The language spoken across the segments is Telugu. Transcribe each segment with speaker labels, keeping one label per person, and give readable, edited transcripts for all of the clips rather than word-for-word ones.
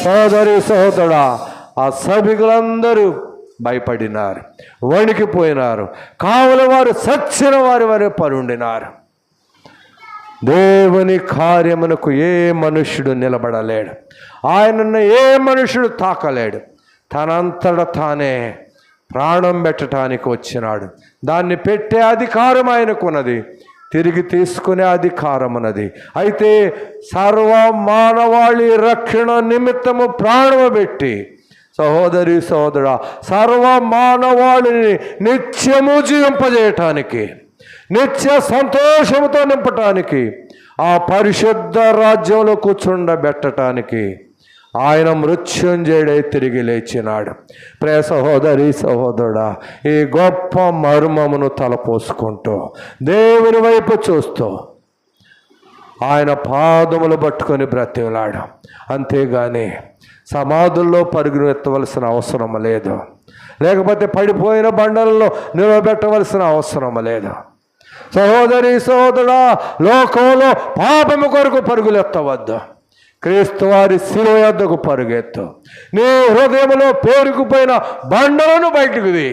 Speaker 1: సోదరి సోదరుడా, ఆ సభికులందరూ భయపడినారు, వణికిపోయినారు. కావలి వారు సచ్చిన వారి వారే పరుండినారు. దేవుని కార్యమునకు ఏ మనుష్యుడు నిలబడలేడు. ఆయనను ఏ మనుష్యుడు తాకలేడు. తనంతట తానే ప్రాణం పెట్టడానికి వచ్చినాడు. దాన్ని పెట్టే అధికారం ఆయనకున్నది, తిరిగి తీసుకునే అధికారం ఉన్నది. అయితే సర్వ మానవాళి రక్షణ నిమిత్తము ప్రాణము పెట్టి, సహోదరి సహోదరా, సర్వ మానవాళిని నిత్యము జీవింపజేయటానికి, నిత్య సంతోషముతో నింపటానికి, ఆ పరిశుద్ధ రాజ్యంలో కూర్చుండబెట్టడానికి ఆయన మృత్యుంజయుడై తిరిగి లేచినాడు. ప్రియ సహోదరి సహోదరుడా, ఈ గొప్ప మర్మమును తలపోసుకుంటూ దేవుని వైపు చూస్తూ ఆయన పాదములు పట్టుకొని బ్రతిమలాడు. అంతేగాని సమాధుల్లో పరుగును ఎత్తవలసిన అవసరం లేదు, లేకపోతే పడిపోయిన బండలలో నిలబెట్టవలసిన అవసరం లేదు. సహోదరి సహోదరుడా, లోకంలో పాపము కొరకు పరుగులు ఎత్తవద్దు. క్రీస్తు వారి శిలువ యొద్దకు పరుగెత్తు. నీ హృదయంలో పేరుకుపోయిన బండలను బయటకు తీ.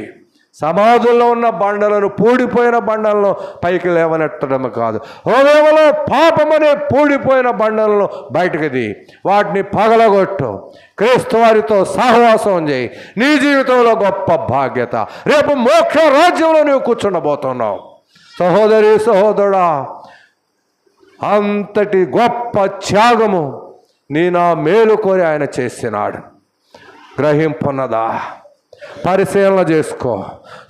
Speaker 1: సమాధుల్లో ఉన్న బండలను, పూడిపోయిన బండలను పైకి లేవనెట్టడం కాదు, హృదయంలో పాపమనే పూడిపోయిన బండలను బయటకు తీ. వాటిని పగలగొట్టు. క్రీస్తు వారితో సహవాసం చేయి. నీ జీవితంలో గొప్ప భాగ్యత. రేపు మోక్ష రాజ్యంలో నీవు కూర్చుండబోతున్నావు. సహోదరి సహోదరుడా, అంతటి గొప్ప త్యాగము నీ నా మేలు కోరి ఆయన చేసినాడు. గ్రహింపున్నదా? పరిశీలన చేసుకో.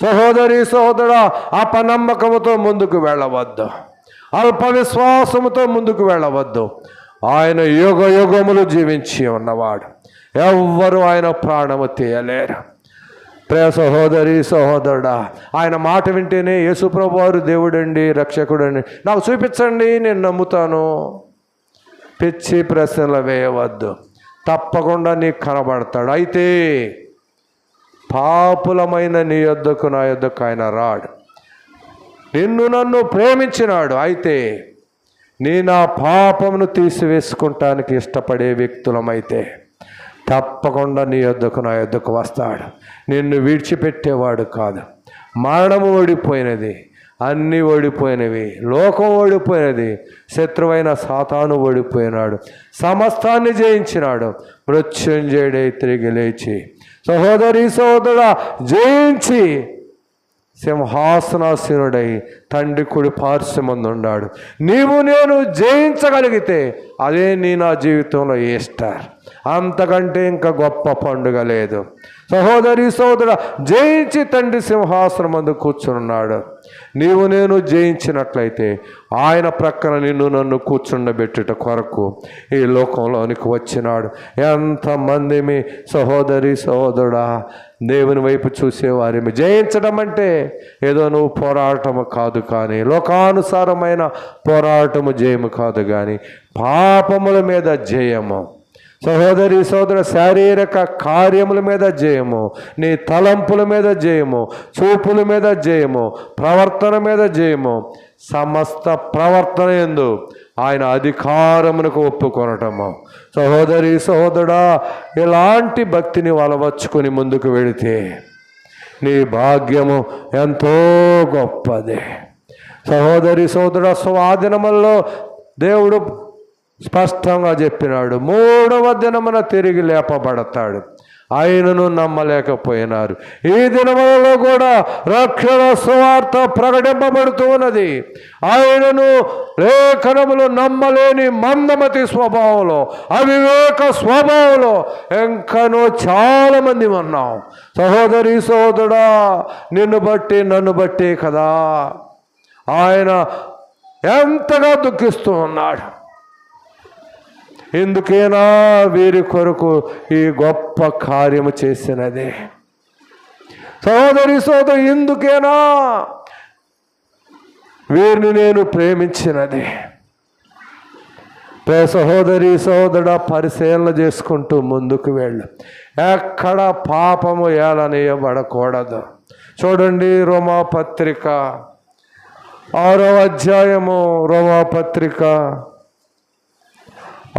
Speaker 1: సహోదరి సహోదరుడా, అపనమ్మకముతో ముందుకు వెళ్ళవద్దు, అల్ప విశ్వాసముతో ముందుకు వెళ్ళవద్దు. ఆయన యుగ యుగములు జీవించి ఉన్నవాడు. ఎవ్వరు ఆయన ప్రాణము తీయలేరు. ప్రియ సహోదరి సహోదరుడా, ఆయన మాట వింటేనే యేసుప్రభు వారు దేవుడండి, రక్షకుడండి, నాకు చూపించండి, నేను నమ్ముతాను. పిచ్చి ప్రశ్నలు వేయవద్దు. తప్పకుండా నీకు కనబడతాడు. అయితే పాపులమైన నీ యొద్దకు నా యొద్దకు ఆయన రాడు. నిన్ను నన్ను ప్రేమించినాడు. అయితే నీ నా పాపమును తీసివేసుకుంటానికి ఇష్టపడే వ్యక్తులమైతే తప్పకుండా నీ యొద్దకు నా యొద్దకు వస్తాడు. నిన్ను విడిచిపెట్టేవాడు కాదు. మరణము ఓడిపోయినది, అన్నీ ఓడిపోయినవి, లోకం ఓడిపోయినది, శత్రువైన సాతాను ఓడిపోయినాడు, సమస్తాన్ని జయించినాడు. మృత్యుంజయుడై తిరిగి లేచి, సహోదరి సహోదరుడా, జయించి సింహాసనాసీనుడై తండ్రి కుడి పార్శ్వమందు ఉన్నాడు. నీవు నేను జయించగలిగితే అదే నీ నా జీవితంలో ఈస్టర్. అంతకంటే ఇంకా గొప్ప పండుగ లేదు. సహోదరి సహోదరుడా, జయించి తండ్రి సింహాసనం ముందు కూర్చున్నాడు. నీవు నేను జయించినట్లయితే ఆయన ప్రక్కన నిన్ను నన్ను కూర్చుండబెట్టుట కొరకు ఈ లోకంలోనికి వచ్చినాడు. ఎంతమంది మీ సహోదరి సహోదరుడా, దేవుని వైపు చూసేవారేమి. జయించడం అంటే ఏదో నువ్వు పోరాటము కాదు, కానీ లోకానుసారమైన పోరాటము జయము కాదు, కానీ పాపముల మీద జయము. సహోదరి సహోదర, శారీరక కార్యముల మీద జయము, నీ తలంపుల మీద జయము, చూపుల మీద జయము, ప్రవర్తన మీద జయము. సమస్త ప్రవర్తన యందు ఆయన అధికారమునకు ఒప్పుకొనటము. సహోదరి సహోదరుడా, ఇలాంటి భక్తిని అలవర్చుకొని ముందుకు వెళితే నీ భాగ్యము ఎంతో గొప్పది. సహోదరి సహోదరుడా, స్వాధీనముల్లో దేవుడు స్పష్టంగా చెప్పినాడు, 3వ దినమున తిరిగి లేపబడతాడు. ఆయనను నమ్మలేకపోయినారు. ఈ దినములలో కూడా రక్షణ సువార్త ప్రకటింపబడుతూ ఉన్నది. ఆయనను లేఖనములు నమ్మలేని మందమతి స్వభావంలో, అవివేక స్వభావంలో ఇంకనూ చాలామంది ఉన్నాం. సహోదరి సహోదరుడా, నిన్ను బట్టి నన్ను బట్టి కదా ఆయన ఎంతగా దుఃఖిస్తూ ఉన్నాడు. ఎందుకైనా వీరి కొరకు ఈ గొప్ప కార్యము చేసినది. సహోదరి సోదరు, ఎందుకైనా వీరిని నేను ప్రేమించినది. సహోదరి సోదరుడా, పరిశీలన చేసుకుంటూ ముందుకు వెళ్ళు. ఎక్కడ పాపము ఏలనీయబడకూడదు. చూడండి, రోమాపత్రిక 6వ అధ్యాయము, రోమాపత్రిక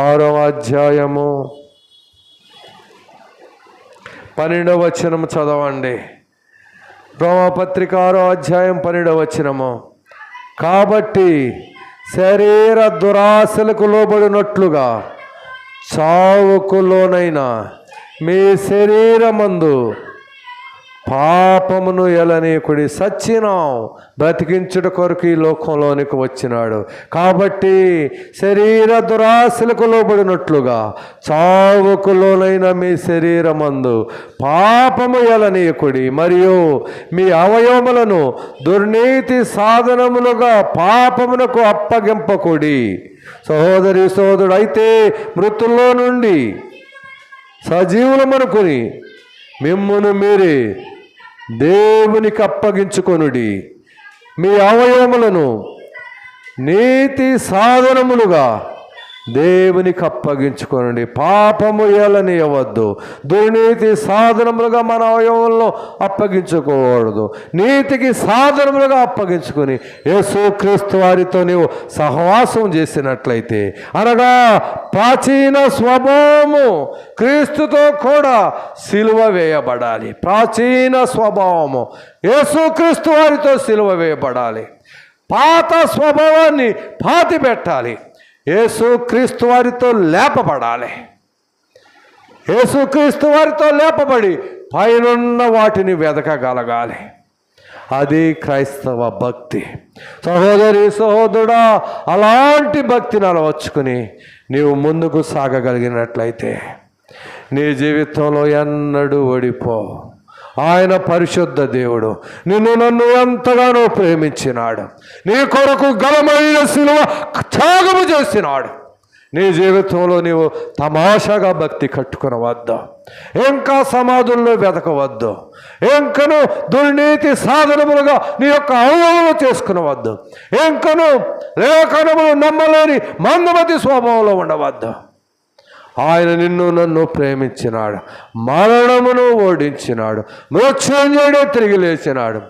Speaker 1: 6వ అధ్యాయము 12వ వచనం చదవండి. రోమపత్రిక 6వ అధ్యాయం 12వ వచనము. కాబట్టి శరీర దురాశలకు లోబడినట్లుగా చావుకు లోనైన మీ శరీరమందు పాపమును ఎలనీకుడి. సచ్చినాం, బ్రతికించుట కొరకు ఈ లోకంలోనికి వచ్చినాడు. కాబట్టి శరీర దురాశలకు లోబడినట్లుగా చావుకు లోనైన మీ శరీరమందు పాపము ఎలనీకుడి, మరియు మీ అవయవములను దుర్నీతి సాధనములుగా పాపమునకు అప్పగింపకుడి. సహోదరి సహోదరుడు, అయితే మృతుల్లో నుండి సజీవులమనుకుని మిమ్మును మీరే దేవునికి అప్పగించుకొనుడి. మీ అవయవములను నీతి సాధనములుగా దేవునికి అప్పగించుకొనండి. పాపము ఏలనీయవద్దు. దుర్నీతి సాధనములుగా మన అవయవంలో అప్పగించుకోకూడదు. నీతికి సాధనములుగా అప్పగించుకొని యేసుక్రీస్తు వారితో నీవు సహవాసం చేసినట్లయితే, అనగా ప్రాచీన స్వభావము క్రీస్తుతో కూడా సిలువ వేయబడాలి. ప్రాచీన స్వభావము యేసుక్రీస్తు వారితో సిలువ వేయబడాలి. పాత స్వభావాన్ని పాతి పెట్టాలి. యేసుక్రీస్తు వారితో లేపబడాలి. యేసుక్రీస్తు వారితో లేపబడి పైనున్న వాటిని వెదకగలగాలి. అది క్రైస్తవ భక్తి. సహోదరి సహోదరుడా, అలాంటి భక్తిని అలవర్చుకుని నీవు ముందుకు సాగగలిగినట్లయితే నీ జీవితంలో ఎన్నడూ ఓడిపో. ఆయన పరిశుద్ధ దేవుడు. నిన్ను నన్ను ఎంతగానో ప్రేమించినాడు. నీ కొరకు ఘనమైన సిలువ త్యాగము చేసినాడు. నీ జీవితంలో నీవు తమాషాగా భక్తి కట్టుకునవద్దు. ఇంకా సమాధుల్లో వెతకవద్దు. ఇంకను దుర్నీతి సాధనములుగా నీ యొక్క అవయవాలు చేసుకునవద్దు. ఇంకను లేఖనములు నమ్మలేని మందమతి స్వభావంలో ఉండవద్దు. ఆయన నిన్ను నన్ను ప్రేమించినాడు. మరణమును ఓడించినాడు. మృత్యుంజయుడే తిరిగి లేచినాడు.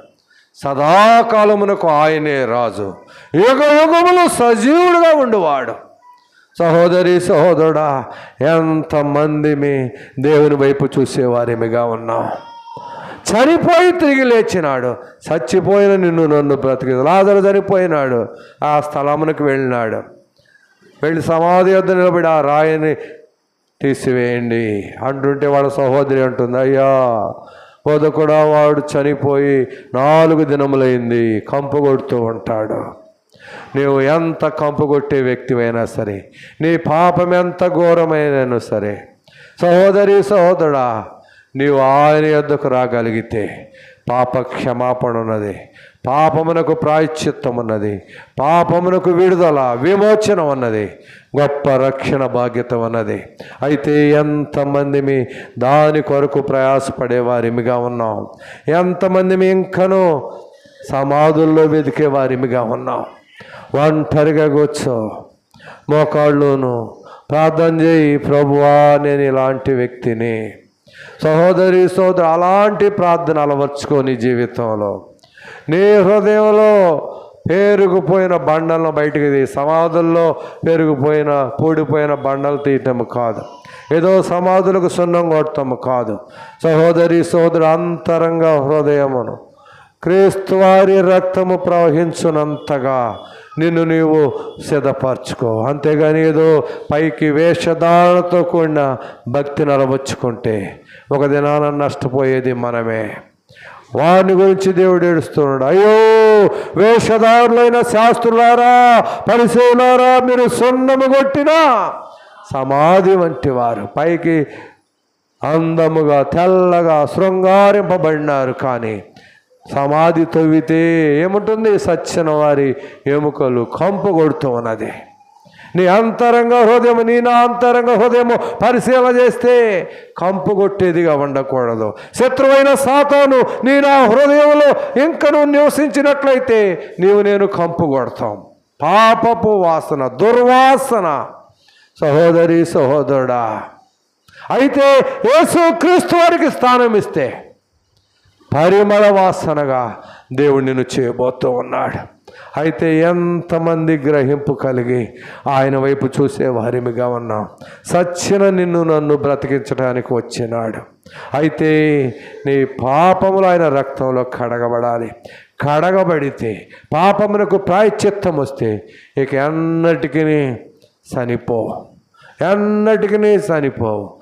Speaker 1: సదాకాలమునకు ఆయనే రాజు. యుగ యుగములు సజీవుడుగా ఉండువాడు. సహోదరి సహోదరుడా, ఎంతమంది మీ దేవుని వైపు చూసేవారేమిగా ఉన్నాం. చనిపోయి తిరిగి లేచినాడు. చచ్చిపోయిన నిన్ను నన్ను బ్రతికి లాజరు చనిపోయినాడు. ఆ స్థలమునకు వెళ్ళినాడు. వెళ్ళి సమాధి వద్ద నిలబడి ఆ రాయిని తీసివేయండి అంటుంటే వాళ్ళ సహోదరి అంటుంది, అయ్యా కూడా వాడు చనిపోయి 4 దినములైంది, కంపు కొడుతూ ఉంటాడు. నీవు ఎంత కంపు కొట్టే వ్యక్తివైనా సరే, నీ పాపం ఎంత ఘోరమైనా సరే, సహోదరి సహోదరుడా, నీవు ఆయన యొద్దకు రాగలిగితే పాప క్షమాపణ ఉన్నది. పాపమునకు ప్రాయశ్చిత్తం ఉన్నది. పాపమునకు విడుదల, విమోచనం ఉన్నది. గొప్ప రక్షణ బాధ్యత ఉన్నది. అయితే ఎంతమంది మీ దాని కొరకు ప్రయాసపడేవారిమిగా ఉన్నాం. ఎంతమంది మీ ఇంకనూ సమాధుల్లో వెతికేవారిమిగా ఉన్నాం. ఒంటరిగా కూర్చో, మోకాళ్ళును ప్రార్థన చేయి, ప్రభువా నేను ఇలాంటి వ్యక్తిని. సహోదరి సోదరు, అలాంటి ప్రార్థన అలవర్చుకోని జీవితంలో నీ హృదయంలో పేరుకుపోయిన బండలను బయటికి తీ. సమాధుల్లో పేరుకుపోయిన పూడిపోయిన బండలు తీయటం కాదు. ఏదో సమాధులకు సున్నం కొట్టము కాదు. సహోదరి సోదరు, అంతరంగ హృదయమును క్రీస్తు వారి రక్తము ప్రవహించునంతగా నిన్ను నీవు సిద్ధపరచుకో. అంతేగాని ఏదో పైకి వేషధారణతో కూడిన భక్తిని అలవర్చుకుంటే ఒక దినాన నష్టపోయేది మనమే. వారిని గురించి దేవుడు ఏడుస్తున్నాడు. అయ్యో వేషధారులైన శాస్త్రులారా, పరిసయ్యులారా, మీరు సున్నము కొట్టిన సమాధి వంటి వారు. పైకి అందముగా తెల్లగా శృంగారింపబడినారు, కానీ సమాధి తవ్వితే ఏముంటుంది? సచ్చిన వారి ఎముకలు కంపు కొడుతూ ఉన్నది. నీ అంతరంగ హృదయము, నా అంతరంగ హృదయము పరిశీలన చేస్తే కంపు కొట్టేదిగా ఉండకూడదు. శత్రువైన సాతాను నా హృదయంలో ఇంకను నివసించినట్లయితే నేను కంపు కొడతాం. పాపపు వాసన, దుర్వాసన. సహోదరి సహోదరుడా, అయితే యేసుక్రీస్తు వారికి స్థానం ఇస్తే పరిమళ వాసనగా దేవుడు నిన్ను చేయబోతూ ఉన్నాడు. అయితే ఎంతమంది గ్రహింపు కలిగి ఆయన వైపు చూసే వారిమిగా ఉన్నాం. సచ్చిన నిన్ను నన్ను బ్రతికించడానికి వచ్చినాడు. అయితే నీ పాపములు ఆయన రక్తంలో కడగబడాలి. కడగబడితే పాపమునకు ప్రాయశ్చిత్తం వస్తే ఇక ఎన్నటికీ చనిపోవు.